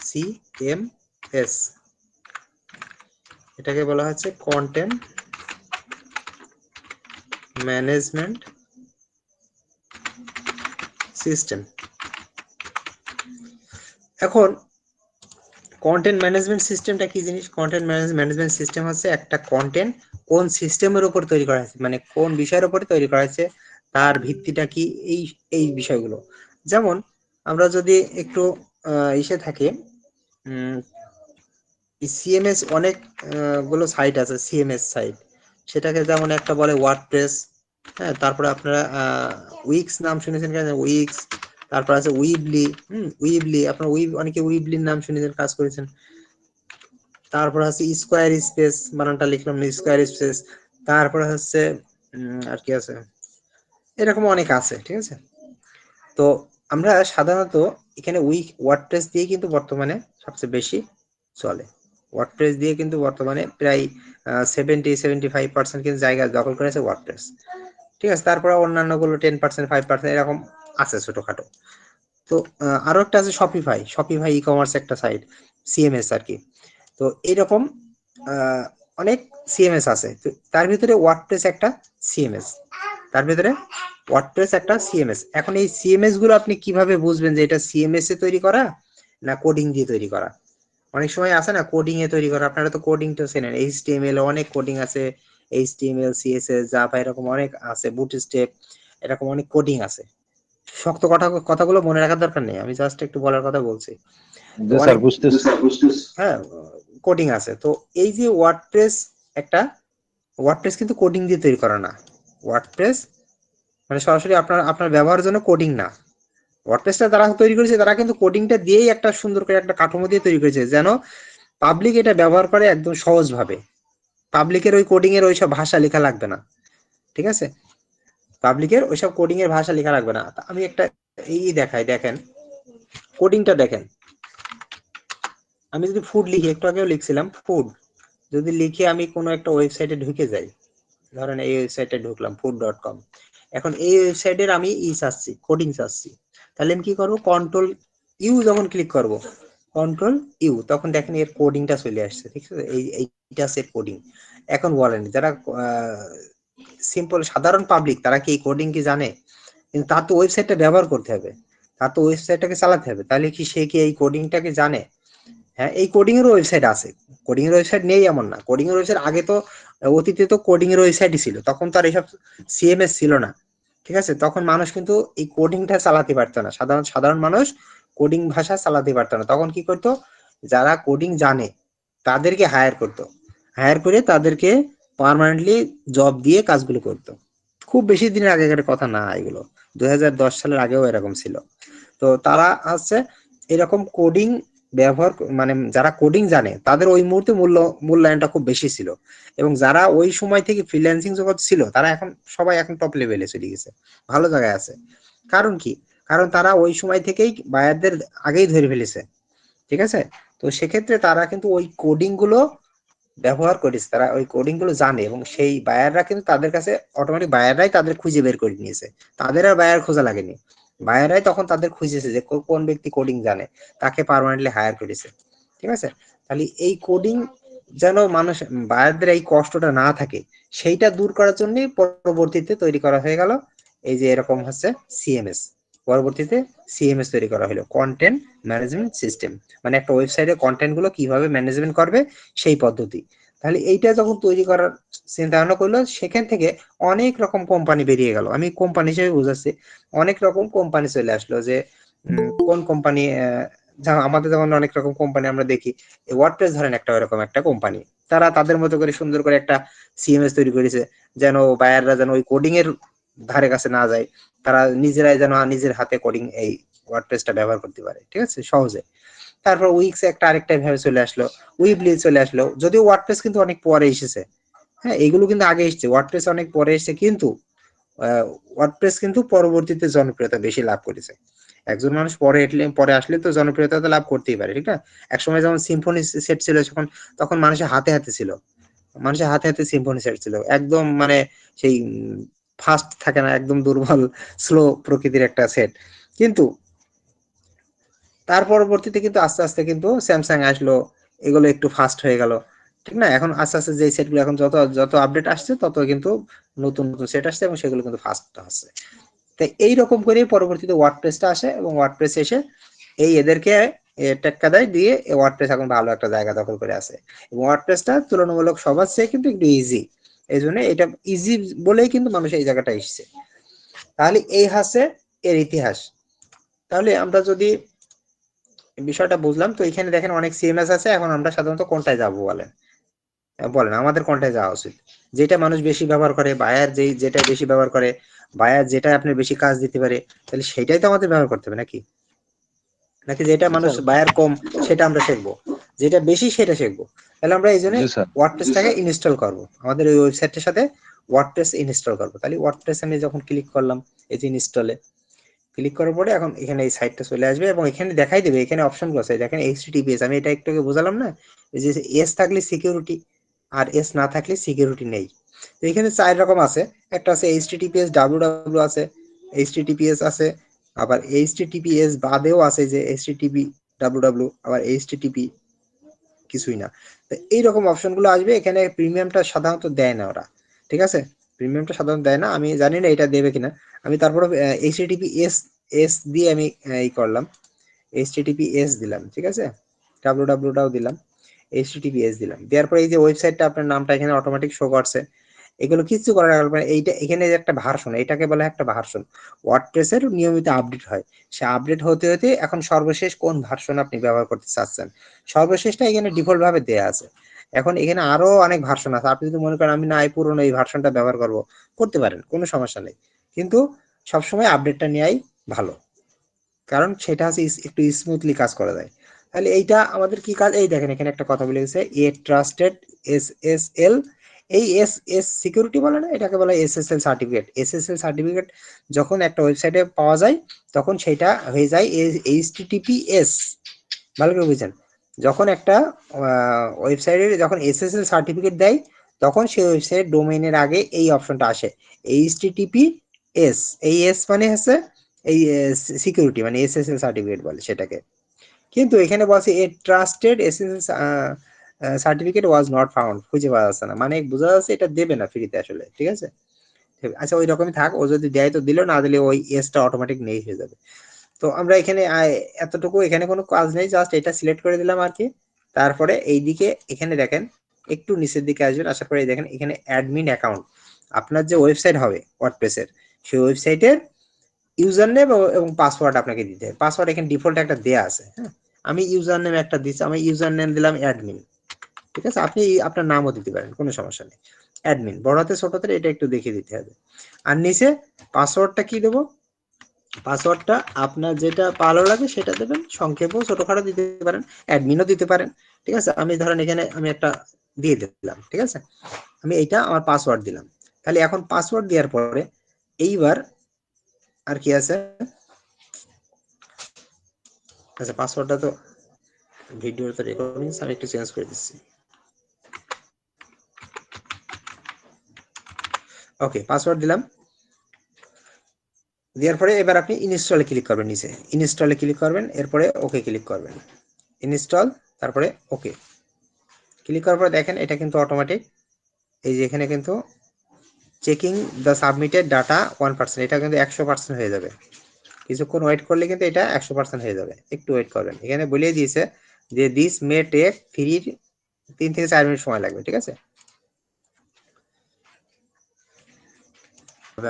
সিএমএস। এটাকে বলা হচ্ছে কন্টেন্ট ম্যানেজমেন্ট সিস্টেম। এখন কন্টেন্ট ম্যানেজমেন্ট সিস্টেমটা কি জিনিস? কন্টেন্ট ম্যানেজমেন্ট সিস্টেম হচ্ছে একটা কন্টেন্ট কোন সিস্টেমের উপর তৈরি করা হয়েছে, মানে কোন বিষয়ের উপর তৈরি করা হয়েছে, তার ভিত্তিটা কি, এই এই বিষয়গুলো। যেমন আমরা যদি একটু ইসে থাকি, সিএমএস অনেক গুলো সাইট আছে, সিএমএস সাইট, সেটাকে যেমন একটা বলে ওয়ার্ডপ্রেস, হ্যাঁ, তারপরে আপনারা উইক্স নাম শুনেছেন কেন? উইক্স, তারপর আছে উইবলি, উইবলি, আপনার অনেকে উইবলির নাম শুনেছেন, কাজ করেছেন। তারপর আছে স্কোয়ার স্পেস, বানানটা লিখলাম না, স্কোয়ার স্পেস। তারপর হচ্ছে আর কি আছে, এরকম অনেক আছে, ঠিক আছে। তো আমরা সাধারণত এখানে ওয়ার্ডপ্রেস দিয়ে কিন্তু বর্তমানে সবচেয়ে বেশি চলে। ওয়ার্ডপ্রেস দিয়ে কিন্তু বর্তমানে প্রায় 70-75% কিন্তু জায়গা দখল করেছে ওয়ার্ডপ্রেস, ঠিক আছে। তারপরে অন্যান্য গুলো 10%, 5% এরকম আছে ছোটখাটো। তো আরো একটা আছে শপিফাই, শপিফাই ই কমার্স একটা সাইট, সিএমএস আর কি। তো এরকম অনেক সিএমএস আছে। তো তার ভিতরে ওয়ার্ডপ্রেস একটা সিএমএস, তার ভিতরে ওয়ার্ডপ্রেস একটা সিএমএস। এখন এই সিএমএস গুলো আপনি কিভাবে বুঝবেন যে এটা সিএমএস এ তৈরি করা না কোডিং দিয়ে তৈরি করা? অনেক সময় আছে না কোডিং এ তৈরি করা, আপনারা তো কোডিংটা চেনেন, এইচটিএমএল অনেক কোডিং আছে, এইচটিএমএল, সিএসএস, জাভা, এরকম অনেক আছে, বুটস্ট্র্যাপ, এরকম অনেক কোডিং আছে। শক্ত কথাগুলো মনে রাখার দরকার নেই, আমি জাস্ট একটু বলার কথা বলছি। জি স্যার, বুঝতেছি। হ্যাঁ, কোডিং আছে। তো এই যে ওয়ার্ডপ্রেস একটা, ওয়ার্ডপ্রেস কিন্তু কোডিং দিয়ে তৈরি করা না। ওয়ার্ডপ্রেস মানে সরাসরি আপনার আপনার ব্যবহারের জন্য কোডিং না। ওয়ার্ডপ্রেসটা যারা তৈরি করেছে তারা কিন্তু কোডিংটা দিয়েই একটা সুন্দর করে একটা কাঠামো দিয়ে তৈরি করেছে, যেন পাবলিক এটা ব্যবহার করে একদম সহজভাবে। পাবলিকের ওই কোডিং এর ওইসব ভাষা লেখা লাগবে না, ঠিক আছে। পাবলিকের ওইসব কোডিং এর ভাষা লেখা লাগবে না। আমি একটা এই দেখাই, দেখেন কোডিংটা দেখেন। আমি যদি ফুড লিখি, একটু আগেও লিখছিলাম ফুড, যদি লিখে আমি কোনো একটা ওয়েবসাইটে ঢুকে যাই, ধরেন এই ওয়েবসাইটে ঢুকলাম food.com, এখন এই ওয়েবসাইটের আমি চাচ্ছি, কোডিং চাচ্ছি, তাহলে আমি কি করবো? কন্ট্রোল ইউ যখন ক্লিক করব, কন্ট্রোল ইউ, তখন দেখেন এর কোডিংটা চলে আসছে, ঠিক আছে। এইটা সেট কোডিং। এখন বলেন যারা সিম্পল সাধারণ পাবলিক, তারা কি এই কোডিং কি জানে? কিন্তু তার তো ওয়েবসাইটটা ব্যবহার করতে হবে, তার তো ওয়েবসাইটটাকে চালাতে হবে, তাহলে কি সে কি এই কোডিংটাকে জানে? হ্যাঁ, এই কোডিং এর ওয়েবসাইট আছে, কোডিং এর ওয়েবসাইট নেই এমন না। কোডিং এর ওয়েবসাইট আগে তো অতীতে তো কোডিং এর ওয়েবসাইটই ছিল, তখন তো আর এইসব সিএমএস ছিল না, ঠিক আছে। তখন মানুষ কিন্তু এই কোডিংটা চালাতে পারতো না, সাধারণ মানুষ কোডিং ভাষা চালাতে পারতো না। তখন কি করতো? যারা কোডিং জানে তাদেরকে হায়ার করতো, হায়ার করে তাদেরকে পার্মানেন্টলি জব দিয়ে কাজগুলো করতো। খুব বেশি দিনের আগেকার কথা না এগুলো, 2010 সালের আগেও এরকম ছিল। তো তারা হচ্ছে এরকম কোডিং ব্যবহার, মানে যারা কোডিং জানে তাদের ওই মুহূর্তে মূল্যায়নটা খুব বেশি ছিল। এবং যারা ওই সময় থেকে ফ্রিল্যান্সিং জগৎ ছিল, তারা এখন সবাই এখন টপ লেভেলে চলে গেছে, ভালো জায়গায় আছে। কারণ কি? কারণ তারা ওই সময় থেকেই বায়ারদের আগেই ধরে ফেলেছে, ঠিক আছে। তো সেক্ষেত্রে তারা কিন্তু ওই কোডিং গুলো ব্যবহার করেছে, তারা ওই কোডিং গুলো জানে, এবং সেই বায়াররা কিন্তু তাদের কাছে অটোমেটিক বায়াররাই তাদের খুঁজে বের করে নিয়েছে, তাদের আর বায়ার খোঁজা লাগেনি। বায়াররাই তখন তাদের খুঁজেছে যে কোন ব্যক্তি কোডিং জানে, তাকে পার্মানেন্টলি হায়ার করেছে, ঠিক আছে। তাহলে এই কোডিং যেন মানুষ বায়ারদের এই কষ্টটা না থাকে, সেইটা দূর করার জন্য পরবর্তীতে তৈরি করা হয়ে গেল এই যে এরকম হচ্ছে সিএমএস। পরবর্তীতে সিএমএস তৈরি করা হলো, কন্টেন্ট ম্যানেজমেন্ট সিস্টেম, মানে একটা ওয়েবসাইটের কন্টেন্ট গুলো কিভাবে ম্যানেজমেন্ট করবে সেই পদ্ধতি। তাহলে এইটা যখন তৈরি করার চিন্তা ভাবনা করলো, সেখান থেকে অনেক রকম কোম্পানি বেরিয়ে গেল। আমি কোম্পানি হিসেবে বুঝাচ্ছি, অনেক রকম কোম্পানি চলে আসলো। যে কোন কোম্পানি, আমাদের যেমন অনেক রকম কোম্পানি আমরা দেখি, ওয়ার্ডপ্রেস ধরেন একটা এরকম একটা কোম্পানি, তারা তাদের মতো করে সুন্দর করে একটা সিএমএস তৈরি করেছে, যেন বায়াররা যেন ওই কোডিং এর ধারে কাছে না যায়, তারা নিজেরাই যেন নিজের হাতে কোডিং এই ওয়ার্ডপ্রেসটা ব্যবহার করতে পারে, ঠিক আছে, সহজে। তারপর উইক্স একটা আরেকটা ভাবে চলে আসলো, উইবলি চলে আসলো, যদিও ওয়ার্ডপ্রেস কিন্তু অনেক পরে এসেছে, হ্যাঁ এগুলো কিন্তু আগে এসেছে, ওয়ার্ডপ্রেস অনেক পরে এসেছে, কিন্তু ওয়ার্ডপ্রেস কিন্তু পরবর্তীতে জনপ্রিয়তা বেশি লাভ করেছে। একজন মানুষ পরে আসলে তো জনপ্রিয়তা তো লাভ করতেই পারে, ঠিক না? একসময় যেমন সিম্ফনি সেট ছিল, তখন মানুষের হাতে হাতে ছিল, মানুষের হাতে হাতে সিম্ফনি সেট ছিল, একদম মানে সেই ফাস্ট থাকে না, একদম দুর্বল স্লো প্রকৃতির একটা সেট। কিন্তু তার পরবর্তীতে কিন্তু আস্তে আস্তে কিন্তু স্যামসাং আসলো, এগুলো একটু ফাস্ট হয়ে গেল, ঠিক না? এখন আস্তে আস্তে যে সেটগুলো এখন যত যত আপডেট আসছে তত কিন্তু নতুন নতুন সেট আসছে এবং সেগুলো কিন্তু ফাস্ট হচ্ছে। তাই এইরকম করে পরবর্তীতে ওয়ার্ডপ্রেসটা আসে এবং ওয়ার্ডপ্রেস এসে এই এদেরকে টেক্কা দেয়, দিয়ে ওয়ার্ডপ্রেস এখন ভালো একটা জায়গা দখল করে আছে। এবং ওয়ার্ডপ্রেসটা তুলনামূলক সবার চেয়ে কিন্তু একটু ইজি, এই জন্য এটা ইজি বলেই কিন্তু মানুষ এই জায়গাটা এসেছে। তাহলে এই হচ্ছে এর ইতিহাস। তাহলে আমরা যদি বিষয়টা বুঝলাম, তো এখানে দেখেন অনেক সিএমএস আছে, এখন আমরা সাধারণত কোনটায় যাব বলেন, বলেন আমাদের কোনটায় যাওয়া উচিত? যেটা মানুষ বেশি ব্যবহার করে, বায়ার যেটা বেশি ব্যবহার করে, বায়ার যেটা আপনার বেশি কাজ দিতে পারে, তাহলে সেটাই তো আমাদের ব্যবহার করতে হবে নাকি? নাকি যেটা মানুষ বায়ার কম সেটা আমরা শিখবো, যেটা বেশি সেটা শিখবো? তাহলে আমরা এই জন্য জি স্যার। ওয়ার্ডপ্রেসটাকে ইনস্টল করবো, আমাদের ওই ওয়েবসাইটের সাথে ওয়ার্ডপ্রেস ইনস্টল করবো। তাহলে ওয়ার্ডপ্রেস আমি যখন ক্লিক করলাম, এই যে ইনস্টলে ক্লিক করার পরে এখন এখানে এই সাইটটা চলে আসবে এবং এখানে দেখাই দেবে, এখানে অপশনগুলো আছে দেখেন, এইচটিটিপিএস, আমি এটা একটু আগে বোঝালাম না, এই যে এস থাকলে সিকিউরিটি আর এস না থাকলে সিকিউরিটি নেই। তো এখানে 4 রকম আছে, একটা আছে এইচটিটিপিএস ডাব্লিউডাব্লিউ আছে, এইচটিটিপিএস আছে, আবার এইচটিটিপিএস বাদেও আছে যে এইচটিটিপি ডাব্লিউডাব্লিউ, আবার এইচটিটিপি কিছুই না। তো এইরকম অপশনগুলো আসবে, এখানে প্রিমিয়ামটা সাধারণত দেয় না ওরা, ঠিক আছে, প্রিমিয়ামটা সাধারণত দেয় না, আমি জানি না এটা দেবে কিনা। আমি তারপরে এইচটিটিপি এস দিয়ে আমি এই করলাম, এইচটিটিপি এস দিলাম, ঠিক আছে, ডাব্লিউডাব্লিউটাও দিলাম, এইচটিটিপি এস দিলাম, দেওয়ার পরে এই যে ওয়েবসাইটটা আপনার নামটা এখানে অটোমেটিক শো করছে, এগুলো কিছু করার লাগবে না। এইটা এখানে যে একটা ভার্সন, এটাকে বলা হয় একটা ভার্সন, ওয়ার্ডপ্রেসের নিয়মিত আপডেট হয়, সে আপডেট হতে হতে এখন সর্বশেষ কোন ভার্সন আপনি ব্যবহার করতে চাচ্ছেন, সর্বশেষটা এখানে ডিফল্ট ভাবে দেয়া আছে। এখন এখানে আরো অনেক ভার্সন আছে, আপনি যদি মনে করেন আমি না এই পুরনো এই ভার্সনটা ব্যবহার করতে পারেন, কোনো সমস্যা নেই, কিন্তু সবসময় আপডেটটা নেওয়াই ভালো, কারণ সেটা হচ্ছে একটু স্মুথলি কাজ করা যায়। তাহলে এইটা আমাদের কি কাজ, এই দেখেন এখানে একটা কথা বলে গেছে, এ ট্রাস্টেড এসএসএল, এই এস সিকিউরিটি বলে না, এটাকে বলা হয় এসএসএল সার্টিফিকেট। এসএসএল সার্টিফিকেট যখন একটা ওয়েবসাইটে পাওয়া যায় তখন সেটা হয়ে যায় এইচটিটিপিএস, ভালো করে বুঝছেন, যখন একটা ওয়েবসাইটে যখন এসএসএল সার্টিফিকেট দেয় তখন সেই ওয়েবসাইট ডোমেইনের আগে এই অপশনটা আসে, এইচটিটিপিএস, এই এস মানে হচ্ছে এই সিকিউরিটি, মানে এসএসএল সার্টিফিকেট বলে সেটাকে। কিন্তু এখানে বলছে a trusted SSL certificate was not found, খুঁজে পাওয়া যাচ্ছে না, মানে বোঝা যাচ্ছে এটা দেবে না ফ্রিতে আসলে, ঠিক আছে। আচ্ছা ওই রকমই থাক, ও যদি দেয় তো দিল, না দিলে ওই এসটা অটোমেটিক নেই হয়ে যাবে। তো আমরা এখানে এতটুকু, এখানে কোনো কাজ নেই, জাস্ট এটা সিলেক্ট করে দিলাম আর কি। তারপরে এইদিকে এখানে দেখেন একটু নিচের দিকে আসবেন, আসার পরে দেখেন এখানে অ্যাডমিন অ্যাকাউন্ট, আপনার যে ওয়েবসাইট হবে ওয়ার্ডপ্রেসের, সেই ওয়েবসাইটের ইউজার নেম এবং পাসওয়ার্ড আপনাকে দিতে হবে। পাসওয়ার্ড এখানে ডিফল্ট একটা দেয়া আছে, হ্যাঁ, আমি ইউজার নেম একটা দিচ্ছি, আমি ইউজার নেম দিলাম অ্যাডমিন, ঠিক আছে, আপনি আপনার নামও দিতে পারেন, কোনো সমস্যা নেই। অ্যাডমিন বড় হাতে ছোট হাতে এটা একটু দেখিয়ে দিতে হবে। আর নিচে পাসওয়ার্ডটা কি দেবো, পাসওয়ার্ডটা আপনার যেটা ভালো লাগে সেটা দেবেন, সংক্ষেপও ছোটখাটো দিতে পারেন, অ্যাডমিনও দিতে পারেন, ঠিক আছে। আমি ধরেন এখানে আমি একটা দিয়ে দিলাম, ঠিক আছে, আমি এইটা আমার পাসওয়ার্ড দিলাম। তাহলে এখন পাসওয়ার্ড দেওয়ার পরে এইবার আর কি আছে, আচ্ছা পাসওয়ার্ডটা তো ভিডিওর তো রেকর্ডিং, আমি একটু চেঞ্জ করে দিচ্ছি। ওকে, পাসওয়ার্ড দিলাম, দেওয়ার পরে এবার আপনি ইনস্টলে ক্লিক করবেন, নিচে ইনস্টলে ক্লিক করবেন, এরপরে ওকে ক্লিক করবেন, ইনস্টল, তারপরে ওকে ক্লিক করার পরে দেখেন এটা কিন্তু অটোমেটিক, এই যে এখানে কিন্তু চেকিং দ্য সাবমিটেড ডাটা 1%, এটা কিন্তু 100% হয়ে যাবে, কিছুক্ষণ ওয়েট করলে কিন্তু এটা 100% হয়ে যাবে, একটু ওয়েট করবেন। এখানে বলে দিয়েছে যে দিস মে টেক 3 থেকে 4 মিনিট সময় লাগবে, ঠিক আছে।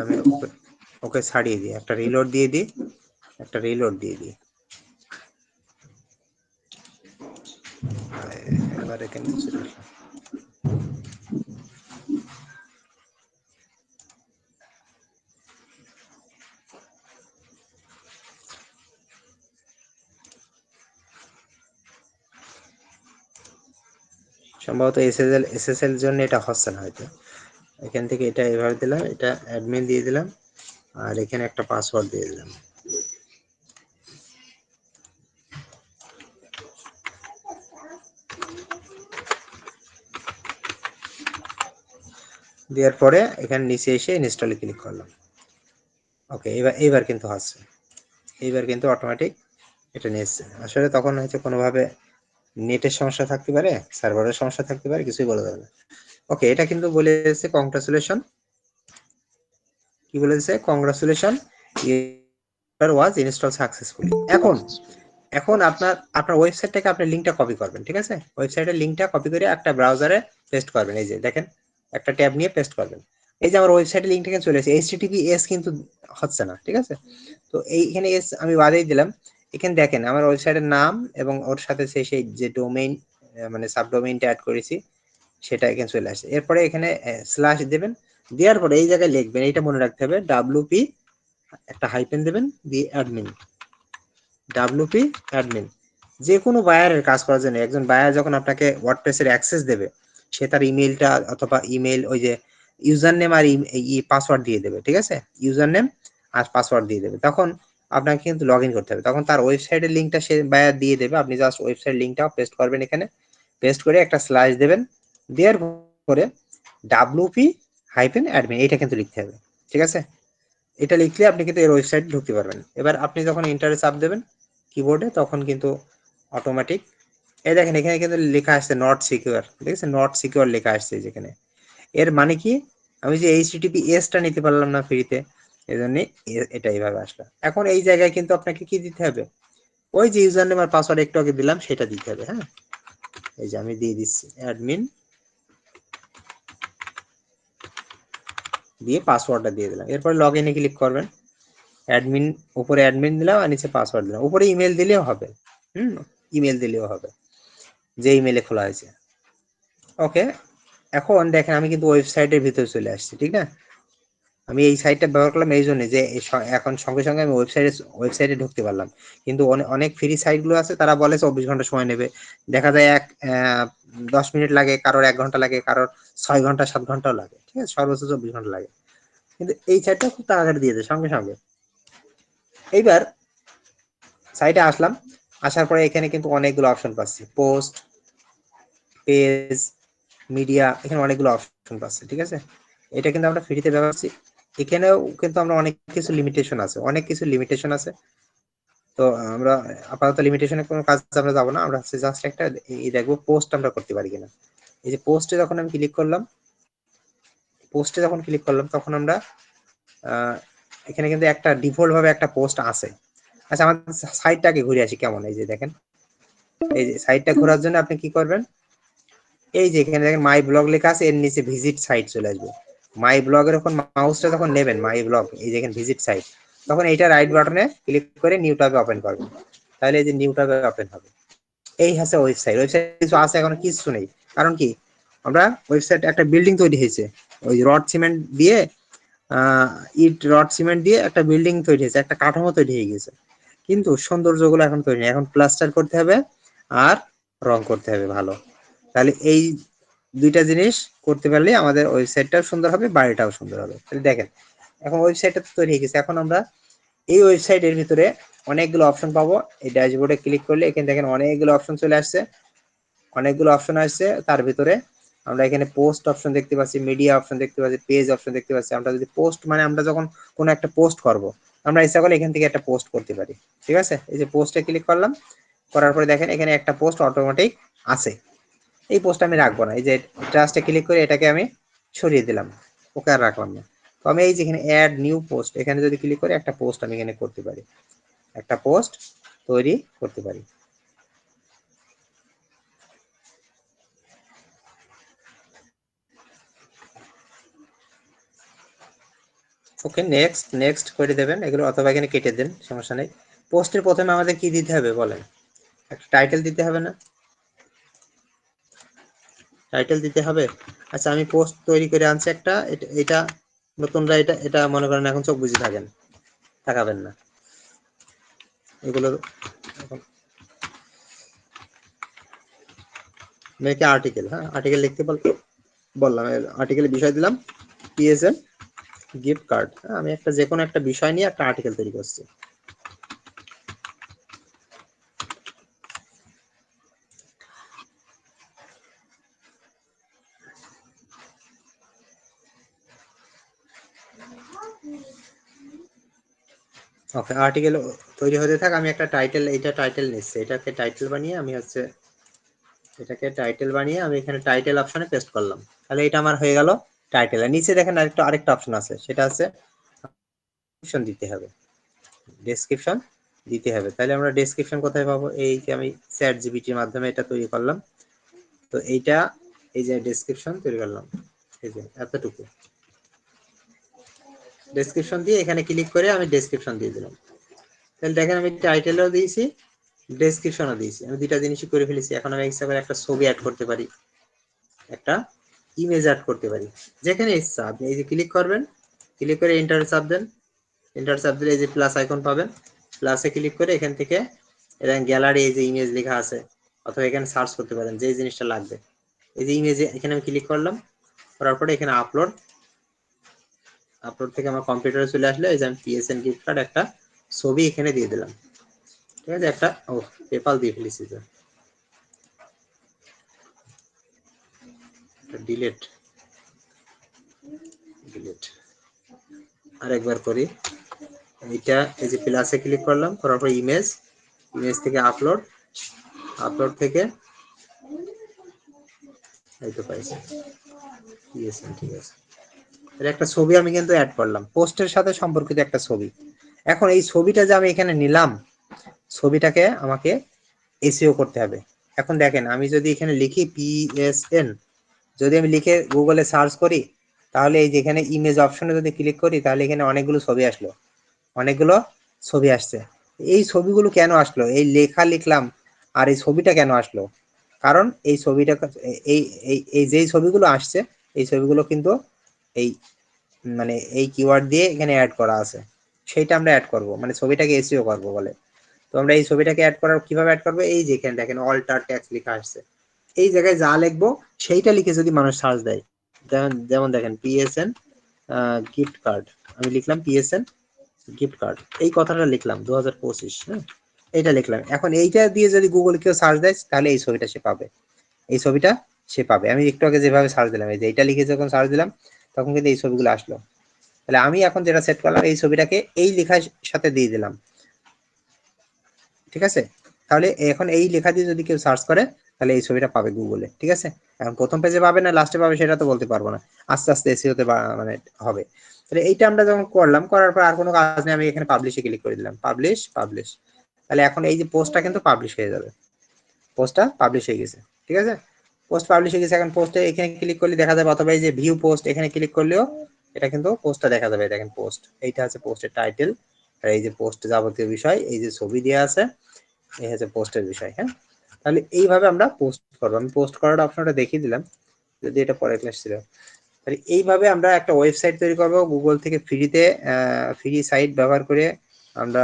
আমি ওকে ছাড়িয়ে দিই, একটা রিলোড দিয়ে দিই, একটা রিলোড দিয়ে দিই, এবার এখানে সম্ভবত এসএসএল জন্য এটা হচ্ছে না হয়তো। এখান থেকে এটা এভাবে দিলাম, এটা অ্যাডমিন দিয়ে দিলাম, আর এখানে একটা পাসওয়ার্ড দিয়ে দিলাম। দেওয়ার পরে এখানে নিচে এসে ইনস্টলে ক্লিক করলাম। ওকে, এবার কিন্তু হচ্ছে, এইবার কিন্তু অটোমেটিক এটা নিচ্ছে। আসলে তখন হয়তো কোনোভাবে নেটের সমস্যা থাকতে পারে, সার্ভারের সমস্যা থাকতে পারে, কিছুই বলা যাবে না। ওকে, এটা কিন্তু বলে দিচ্ছে কংগ্রাচুলেশন। কি বলেছে? Congratulation, your was install successfully. এখন আপনার ওয়েবসাইট থেকে আপনি লিংকটা কপি করবেন, ঠিক আছে? ওয়েবসাইটের লিংকটা কপি করে একটা ব্রাউজারে পেস্ট করবেন। এই যে দেখেন, একটা ট্যাব নিয়ে পেস্ট করবেন। এই যে আমার ওয়েবসাইটের লিংক থেকে চলে এসেছে, HTTPS কিন্তু হচ্ছে না, ঠিক আছে? তো এইখানে এস আমি বাদেই দিলাম। এখানে দেখেন আমার ওয়েবসাইটের নাম এবং ওর সাথে সেই যে ডোমেইন মানে সাবডোমেইনটা অ্যাড করেছি সেটা এখানে চলে আসে। এরপরে এখানে স্ল্যাশ দেবেন, দেওয়ার পরে এই জায়গায় লিখবেন, এইটা মনে রাখতে হবে, WP একটা হাইফেন দেবেন, দিয়ে অ্যাডমিন, WP অ্যাডমিন। যে কোনো বায়ারের কাজ করার জন্য একজন বায়ার যখন আপনাকে ওয়ার্ডপ্রেসের অ্যাক্সেস দেবে, সে তার ইমেইলটা অথবা ইমেইল ওই যে ইউজার নেম আর পাসওয়ার্ড দিয়ে দেবে, ঠিক আছে? ইউজার নেম আর পাসওয়ার্ড দিয়ে দেবে, তখন আপনাকে কিন্তু লগ ইন করতে হবে। তখন তার ওয়েবসাইটের লিঙ্কটা সে বায়ার দিয়ে দেবে, আপনি জাস্ট ওয়েবসাইট লিঙ্কটাও পেস্ট করবেন, এখানে পেস্ট করে একটা স্ল্যাশ দেবেন, দেওয়ার পরে WP হাইফেন অ্যাডমিন এটা কিন্তু লিখতে হবে, ঠিক আছে? এটা লিখলে আপনি কিন্তু এর ওয়েবসাইট ঢুকতে পারবেন। এবার আপনি যখন এন্টারে চাপ দেবেন কিবোর্ডে, তখন কিন্তু অটোমেটিক এই দেখেন এখানে কিন্তু লেখা আসছে নট সিকিউর, ঠিক আছে? নট সিকিউর লেখা আসছে যেখানে। এর মানে কি, আমি যে HTTPS টা নিতে পারলাম না ফ্রিতে, এই জন্য এটা এইভাবে আসলো। এখন এই জায়গায় কিন্তু আপনাকে কি দিতে হবে? ওই যে ইউজার নেম আর পাসওয়ার্ড একটু আগে দিলাম সেটা দিতে হবে। হ্যাঁ, এই যে আমি দিয়ে দিচ্ছি অ্যাডমিন, দিয়ে পাসওয়ার্ডটা দিয়ে দিলাম। এরপর লগ ইনে ক্লিক করবেন, অ্যাডমিন, উপরে অ্যাডমিন দিলাম আর নিচে পাসওয়ার্ড দিলাম। উপরে ইমেল দিলেও হবে, ইমেল দিলেও হবে, যে ইমেলে খোলা হয়েছে। ওকে, এখন দেখেন আমি কিন্তু ওয়েবসাইটের ভিতরে চলে আসছি, ঠিক না? আমি এই সাইটটা ব্যবহার করলাম এই জন্য যে এখন সঙ্গে সঙ্গে আমি ওয়েবসাইটে ঢুকতে পারলাম। কিন্তু অনেক ফ্রি সাইট গুলো আছে, তারা বলে 24 ঘন্টা সময় নেবে, দেখা যায় 10 মিনিট লাগে, কারোর 1 ঘন্টা লাগে, কারোর 6 ঘন্টা 7 ঘন্টাও লাগে, ঠিক আছে? সর্বোচ্চ 24 ঘন্টা লাগে। কিন্তু এই সাইটটা খুব তাড়াতাড়ি দিয়ে দেয় সঙ্গে সঙ্গে। এইবার সাইটে আসলাম, আসার পরে এখানে কিন্তু অনেকগুলো অপশন পাচ্ছি, পোস্ট, পেজ, মিডিয়া, এখানে অনেকগুলো অপশন পাচ্ছি, ঠিক আছে? এটা কিন্তু আমরা ফ্রিতে ব্যবহার করছি। এখানেও কিন্তু আমরা অনেক কিছু লিমিটেশন আছে, তো আমরা আপাতত লিমিটেশনের কোনো কাজ আমরা যাবো না, আমরা জাস্ট একটা এই দেখবো পোস্ট আমরা করতে পারি কিনা। এই যে পোস্টে যখন আমি ক্লিক করলাম, তখন আমরা এখানে কিন্তু একটা ডিফল্ট ভাবে একটা পোস্ট আছে। আচ্ছা, আমাদের সাইটটাকে ঘুরে আসি কেমন। এই যে দেখেন, এই যে সাইটটা ঘোরার জন্য আপনি কি করবেন, এই যে এখানে দেখেন মাই ব্লগ লেখা আছে, এর নিচে ভিজিট সাইট চলে আসবে। মাই ব্লগের ওখানে মাউসটা যখন নেবেন, মাই ব্লগ, এই দেখেন ভিজিট সাইট, তখন এইটা রাইট বাটনে ক্লিক করে নিউ ট্যাবে ওপেন করবেন, তাহলে এই যে নিউ ট্যাবে ওপেন হবে। এই হচ্ছে ওয়েবসাইট কিছু আছে, এখন কিছু নেই। কারণ কি, আমরা ওয়েবসাইট একটা বিল্ডিং তৈরি হয়েছে, ওই রড সিমেন্ট দিয়ে একটা বিল্ডিং তৈরি হয়েছে, একটা কাঠামো তৈরি হয়ে গেছে, কিন্তু সৌন্দর্যগুলো এখন তৈরি নেই। এখন প্লাস্টার করতে হবে আর রং করতে হবে ভালো। তাহলে এই দুইটা জিনিস করতে পারলে আমাদের ওয়েবসাইটটাও সুন্দর হবে, বাড়িটাও সুন্দর হবে। তাহলে দেখেন এখন ওয়েবসাইটটা তো তৈরি হয়ে গেছে। এখন আমরা এই ওয়েবসাইটের ভিতরে অনেকগুলো অপশন পাবো। এই ড্যাশবোর্ডে ক্লিক করলে এখানে দেখেন অনেকগুলো অপশন চলে আসছে, তার ভিতরে আমরা এখানে পোস্ট অপশন দেখতে পাচ্ছি, মিডিয়া অপশন দেখতে পাচ্ছি, পেজ অপশন দেখতে পাচ্ছি। আমরা যদি পোস্ট মানে আমরা যখন কোনো একটা পোস্ট করব, আমরা ইচ্ছা করলে এখান থেকে একটা পোস্ট করতে পারি, ঠিক আছে? এই যে পোস্টে ক্লিক করলাম, করার পরে দেখেন এখানে একটা পোস্ট অটোমেটিক আছে। এই পোস্ট আমি রাখবো না, এই যে জাস্টে ক্লিক করে এটাকে আমি সরিয়ে দিলাম, ওকে আর রাখলাম না। তো আমি এই যে এখানে অ্যাড নিউ পোস্ট, এখানে যদি ক্লিক করে একটা পোস্ট আমি এখানে করতে পারি, একটা পোস্ট তৈরি করতে পারি। ওকে, নেক্সট করে দেবেন এগুলো, অথবা এখানে কেটে দেন, সমস্যা নেই। পোস্টের প্রথমে আমাদের কি দিতে হবে বলেন? একটা টাইটেল দিতে হবে না? টাইটেল দিতে হবে। আচ্ছা, আমি পোস্ট তৈরি করে আনছি একটা, এটা নতুনরা এটা মনে করেন এখন চোখ বুঝে তাকাবেন না এগুলো। মেকে আর্টিকেল, হ্যাঁ আর্টিকেল লিখতে বললাম, আর্টিকেলের বিষয় দিলাম PSN গিফট কার্ড। আমি একটা যে কোনো একটা বিষয় নিয়ে একটা আর্টিকেল তৈরি করছি। ওকে, আর্টিকেল তৈরি হতে থাক, আমি একটা টাইটেল, এইটা টাইটেল নিচ্ছি, এটাকে টাইটেল বানিয়ে আমি হচ্ছে এটাকে টাইটেল বানিয়ে আমি এখানে টাইটেল অপশনে পেস্ট করলাম। তাহলে এটা আমার হয়ে গেল টাইটেল। আর নিচে দেখেন আরেকটা অপশন আছে, সেটা আছে ডেসক্রিপশন দিতে হবে, ডেসক্রিপশন দিতে হবে। তাহলে আমরা ডেসক্রিপশন কোথায় পাবো? এই যে আমি চ্যাট জিপিটির মাধ্যমে এটা তৈরি করলাম, তো এইটা এই যে ডেসক্রিপশন তৈরি করলাম, এই যে এতটুকু ডেসক্রিপশন দিয়ে এখানে ক্লিক করে আমি ডেসক্রিপশন দিয়ে দিলাম। তাহলে দেখেন আমি টাইটেলও দিয়েছি, ডেসক্রিপশনও দিয়েছি, আমি দুইটা জিনিসই করে ফেলেছি। এখন আমি ইচ্ছা করে একটা ছবি অ্যাড করতে পারি, একটা ইমেজ অ্যাড করতে পারি, যেখানে ইচ্ছা আপনি এই যে ক্লিক করবেন, ক্লিক করে এন্টার চাপ দেন, এন্টার চাপ দিলে এই যে প্লাস আইকন পাবেন, প্লাসে ক্লিক করে এখান থেকে গ্যালারি এই যে ইমেজ লেখা আছে, অথবা এখানে সার্চ করতে পারেন যে জিনিসটা লাগবে। এই যে ইমেজে এখানে আমি ক্লিক করলাম, করার পরে এখানে আপলোড, আপলোড থেকে আমার কম্পিউটারে চলে আসলে এই যে আমি PSN গিফট কার্ড একটা ছবি এখানে দিয়ে দিলাম। ঠিক আছে, একটা পেপাল দিয়ে ফেলেছি, তো ডিলেট ডিলেট আরেকবার করি। এইটা এই যে প্লাসে ক্লিক করলাম, করার পর ইমেজ, ইমেজ থেকে আপলোড, আপলোড থেকে এই তো পাইছি PSN। ঠিক আছে, এর একটা ছবি আমি কিন্তু অ্যাড করলাম, পোস্টের সাথে সম্পর্কিত একটা ছবি। এখন এই ছবিটা যে আমি এখানে নিলাম, ছবিটাকে আমাকে SEO করতে হবে। এখন দেখেন আমি যদি এখানে লিখি PSN, যদি আমি লিখে গুগলে সার্চ করি, তাহলে এই যেখানে ইমেজ অপশনে যদি ক্লিক করি, তাহলে এখানে অনেকগুলো ছবি আসলো, অনেকগুলো ছবি আসছে। এই ছবিগুলো কেন আসলো? এই লেখা লিখলাম আর এই ছবিটা কেন আসলো? কারণ এই ছবিটা এই এই যেই ছবিগুলো আসছে, এই ছবিগুলো কিন্তু এই মানে এই কিওয়ার্ড দিয়ে এখানে অ্যাড করা আছে, সেইটা আমরা অ্যাড করব, মানে ছবিটাকে SEO করব বলে। তো আমরা এই ছবিটাকে অ্যাড করার কিভাবে অ্যাড করবো? এই যেখানে দেখেন অল্টার ট্যাক্স লেখা আসছে, এই জায়গায় যা লিখবো সেইটা লিখে যদি মানুষ সার্চ দেয়, যেমন দেখেন PSN গিফট কার্ড, আমি লিখলাম PSN গিফট কার্ড, এই কথাটা লিখলাম 2025, হ্যাঁ এইটা লিখলাম। এখন এইটা দিয়ে যদি গুগল কেউ সার্চ দেয়, তাহলে এই ছবিটা সে পাবে, এই ছবিটা সে পাবে। আমি একটু আগে যেভাবে সার্চ দিলাম, এই যে এইটা লিখে যখন সার্চ দিলাম, তখন কিন্তু এই ছবিগুলো আসলো। তাহলে আমি এখন যেটা সেট করলাম, এই ছবিটাকে এই লেখার সাথে দিয়ে দিলাম। ঠিক আছে, তাহলে এখন এই লেখা দিয়ে যদি কেউ সার্চ করে, তাহলে এই ছবিটা পাবে গুগলে। ঠিক আছে, এখন প্রথম পেজে পাবে না লাস্টে পাবে সেটা তো বলতে পারবো না, আস্তে আস্তে SEO-তে মানে হবে। তাহলে এইটা আমরা যখন করলাম, করার পর আর কোনো কাজ নেই, আমি এখানে পাবলিশে ক্লিক করে দিলাম, পাবলিশ পাবলিশ। তাহলে এখন এই যে পোস্টটা কিন্তু পাবলিশ হয়ে যাবে, পোস্টটা পাবলিশ হয়ে গেছে। ঠিক আছে, পোস্ট পাবলিশ হয়ে গেছে। এখন পোস্টে এখানে ক্লিক করলে দেখা যাবে, অথবা এই যে ভিউ পোস্ট এখানে ক্লিক করলেও এটা কিন্তু পোস্টটা দেখা যাবে। দেখেন পোস্ট, এইটা হচ্ছে পোস্টের টাইটেল, আর এই যে পোস্ট যাবতীয় বিষয়, এই যে ছবি দেওয়া আছে, এই হচ্ছে পোস্টের বিষয়। হ্যাঁ, তাহলে এইভাবে আমরা পোস্ট করবো। আমি পোস্ট করার অপশনটা দেখিয়ে দিলাম, যদি এটা পরে ক্লাস ছিল। তাহলে এইভাবে আমরা একটা ওয়েবসাইট তৈরি করব গুগল থেকে ফ্রিতে, ফ্রি সাইট ব্যবহার করে আমরা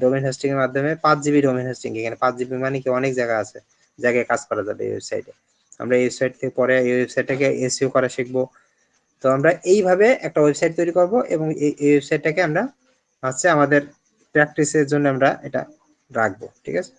ডোমেইন হোস্টিং এর মাধ্যমে 5 GB ডোমেইন হোস্টিং, এখানে 5 GB মানে কি অনেক জায়গা আছে, জায়গায় কাজ করা যাবে এই ওয়েবসাইটে। আমরা এই ওয়েবসাইট থেকে পরে এই ওয়েবসাইটটাকে SEO করা শিখবো। তো আমরা এইভাবে একটা ওয়েবসাইট তৈরি করব, এবং এই ওয়েবসাইটটাকে আমরা হচ্ছে আমাদের প্র্যাকটিসের জন্য আমরা এটা রাখবো। ঠিক আছে।